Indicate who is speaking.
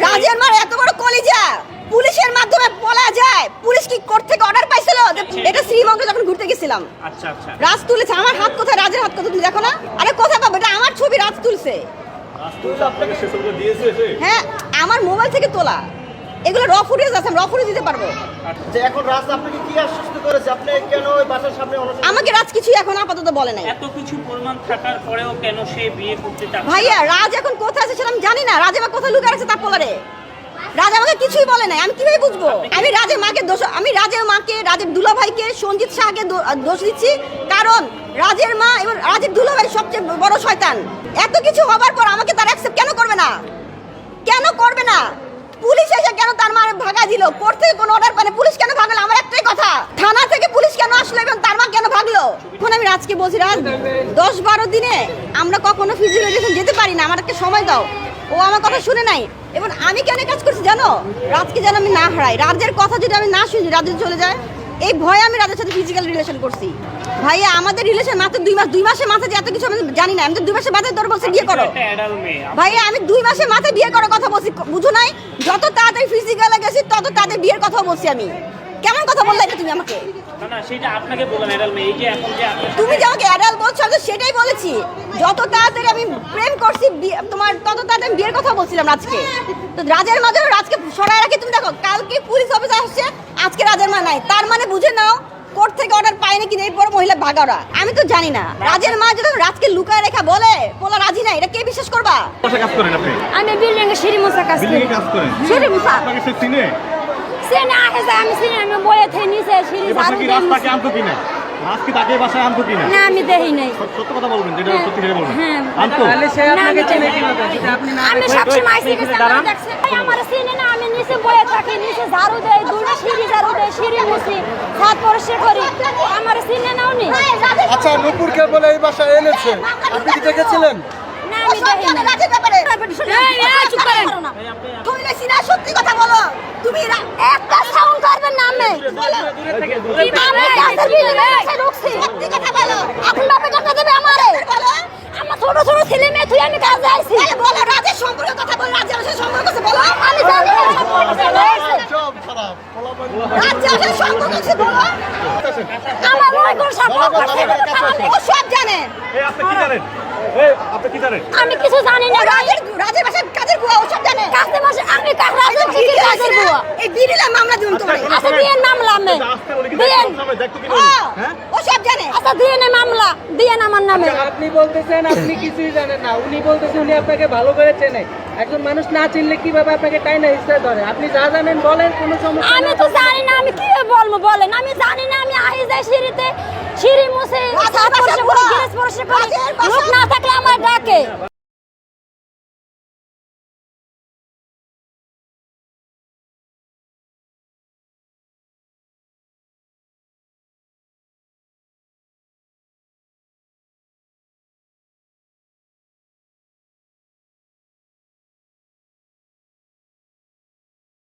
Speaker 1: রাজের মার এত বড় কলিজা পুলিশের মাধ্যমে বলা যায়। পুলিশ কি কোর্ট থেকে অর্ডার পাইছিল? এটা শ্রীমঙ্গে যখন ঘুরতে গেছিলাম, আচ্ছা আচ্ছা, রাজ তুলেছে। আমার হাত কোথায়? রাজের হাত কোথায়? তুমি দেখো না? আরে কোথায় পাবো? এটা আমার ছবি, রাজ তুলছে। হ্যাঁ, আমার মোবাইল থেকে তোলা। এগুলো র ফুটেজ আছে, র ফুটেজ দিতে পারবো।
Speaker 2: আচ্ছা, এখন রাজ আপনাকে কি আশ্বস্ত করেছে? আপনি কেন ওই বাসার সামনে অনশন?
Speaker 1: আমাকে রাজ কিছু এখন আপাতত বলে নাই।
Speaker 3: এত কিছু প্রমাণ থাকার পরেও কেন সে বিয়ে করতে চাচ্ছে?
Speaker 1: ভাইয়া, রাজ এখন কোথায় আছে সেটা আমি জানি না। রাজ আমার কোথায় লুকিয়ে আছে তা পোলারে। রাজ আমাকে কিছুই বলে নাই, আমি কিভাবে বুঝবো? আমি রাজের মাকে দোষ, আমি রাজের মাকে, রাজের দুলাভাইকে, সঞ্জিত শাহকে দোষ দিচ্ছি, কারণ রাজের মা এবং রাজের দুলাভাই সবচেয়ে বড় শয়তান। এত কিছু হবার পর আমাকে তারা অ্যাকসেপ্ট কেন করবে না? কেন করবে না? পুলিশ এসে কেন তার মারে ভাগা দিল? কোর্ট থেকে কোনো অর্ডার পায় না, পুলিশ কেন ভাগলো? আমার একটাই কথা, থানা থেকে পুলিশ কেন আসলো এবং তার মা কেন ভাগলো? এখন আমি রাজকে বলছি, রাজ 10-12 দিনে আমরা কখনো ফিজিওলজিস্ট যেতে পারি না, আমার একটা সময় দাও। ও আমার কথা শুনে নাই। এবং আমি কেন কাজ করছি জানো? রাজকে যেন আমি না হারাই। রাজের কথা যদি আমি না শুনি, রাজ চলে যায়, এই ভয়ে আমি রাজের সাথে ফিজিক্যাল রিলেশন করছি। ভাইয়া, আমাদের রিলেশন মাত্র 2 মাস। 2 মাসের মাথায় যে এত কিছু আমি জানি না। আমি তো 2 মাসের মাথায় তোর বলছি বিয়ে করো। ভাইয়া, আমি 2 মাসের মাথায় বিয়ে করার কথা বলছি, বুঝো নাই? যত তাড়াতাড়ি ফিজিক্যালে গেছি তত তাদের বিয়ের কথা বলছি আমি। কেমন কথা বললে এটা তুমি আমাকে?
Speaker 3: না, সেটা আপনাকে বললাম অ্যাডাল মেয়ে। এই যে এখন যে
Speaker 1: তুমি যে আমাকে অ্যাডাল বলছো, আমি সেটাই বলেছি। যত তাড়াতাড়ি আমি প্রেম করছি তোমার, তত তাড়াতাড়ি বিয়ের কথা বলছিলাম রাজকে। তো রাজের মা যেন রাজকে সরাই রাখি। তুমি দেখো, কালকে পুলিশ অফিসার আসছে, আজকে রাজের মা নাই। তার মানে বুঝে নাও কোর্ট থেকে অর্ডার পায় নাকি এরপর মহিলা ভাগারা। আমি তো জানি না। রাজের মা যদি রাজকে লুকায় রেখা বলে বলা রাজি নাই, এটা কে বিশ্বাস করবা?
Speaker 4: কাজ করেন আপনি?
Speaker 5: আমি বিল্ডিং এ সিঁড়ি মোছা কাজ করি।
Speaker 4: বিল্ডিং এ কাজ করেন?
Speaker 5: সিঁড়ি মোছা।
Speaker 4: আপনাকে সে চিনে?
Speaker 5: সিনে আগে যায়, আমি সিনে আমি বয়ে থেকে নিচে সিঁড়ি
Speaker 4: এই বাসা
Speaker 5: ঝাড়ু
Speaker 4: কি
Speaker 5: দিয়ে
Speaker 4: রাস্তাকে আনতো কিনা? রাজ কি তাকে বাসায় আনতো কিনা?
Speaker 5: না, আমি দেখি নাই।
Speaker 4: সত্য কথা বলবেন, যেটা সত্যি সেটা বলবেন।
Speaker 5: হ্যাঁ।
Speaker 4: আনতো?
Speaker 5: তাহলে সে আপনাকে চিনে কিভাবে যদি আপনি না? আমি সবসময় আইসি গেছে, আমার দেখছে। আমার সিনে না, আমি নিচে বয়ে থাকি, নিচে ঝাড়ু দেই, দুটো সিঁড়ি ঝাড়ু দেই, সিঁড়ি মুছি, ছাদ পরিষ্কার করি। আমার সিনে নাও নি।
Speaker 2: আচ্ছা, নূপুরকে বলে এই বাসায় এনেছে, আপনি কি দেখেছিলেন?
Speaker 5: না, আমি দেখি না।
Speaker 1: রাজের ব্যাপারে
Speaker 5: এই চুপ করেন।
Speaker 1: তুমি বেশি না, সত্যি কথা বলো। তুমি
Speaker 5: একটা সাউন্ড করবেন না। আমি আমি গাছের ভিতরে ঢুকছি।
Speaker 1: সত্যি কথা বলো।
Speaker 5: এখন বাপে কথা দেবে আমারে?
Speaker 1: বলো।
Speaker 5: আমার ছোট ছোট ছেলে মেয়ে তুই আমি কাজে আইছি।
Speaker 1: তাহলে বলো, রাজের সম্পর্কে কথা বলো। রাজের সাথে সম্পর্ক আছে বলো।
Speaker 5: আমি জানি না সম্পর্ক আছে।
Speaker 2: সব খারাপ।
Speaker 1: রাজের সাথে সম্পর্ক আছে বলো।
Speaker 5: আমার ওই কোন সম্পর্ক আছে?
Speaker 1: ও সব জানে।
Speaker 4: এই আপনি কি জানেন? এই আপনি কি জানেন?
Speaker 5: আমি কিছু জানি না।
Speaker 1: রাজের বাসায় কাজের বুয়া, ও সব জানে।
Speaker 5: কাজে বসে আমি রাজের থেকে কাজের বুয়া।
Speaker 1: এই বিড়িলা মামলা দিন তোমারে।
Speaker 5: আচ্ছা দিয়েন মামলা আমি দিয়েন।
Speaker 4: দেখতো কি? হ্যাঁ,
Speaker 1: ও সব জানে।
Speaker 5: আচ্ছা দিয়েন মামলা দিয়েন আমার নামে।
Speaker 6: আপনি বলতেছেন আপনি কিছুই জানেন না, উনি বলতেছেন উনি আপনাকে ভালো করে চেনে। একজন মানুষ না চিনলে কিভাবে আপনাকে টাইনা হিস্সা ধরে? আপনি যা জানেন বলেন, কোনো সমস্যা
Speaker 5: আমি তো জানি না, আমি কি বলবো বলেন? আমি জানি না। আমি আই যাই সিঁড়িতে, সিঁড়ি মুছে, ছাদ পরিষ্কার করে, গ্যাস পরিষ্কার করে, লোক না থাকলে আমার ডাকে।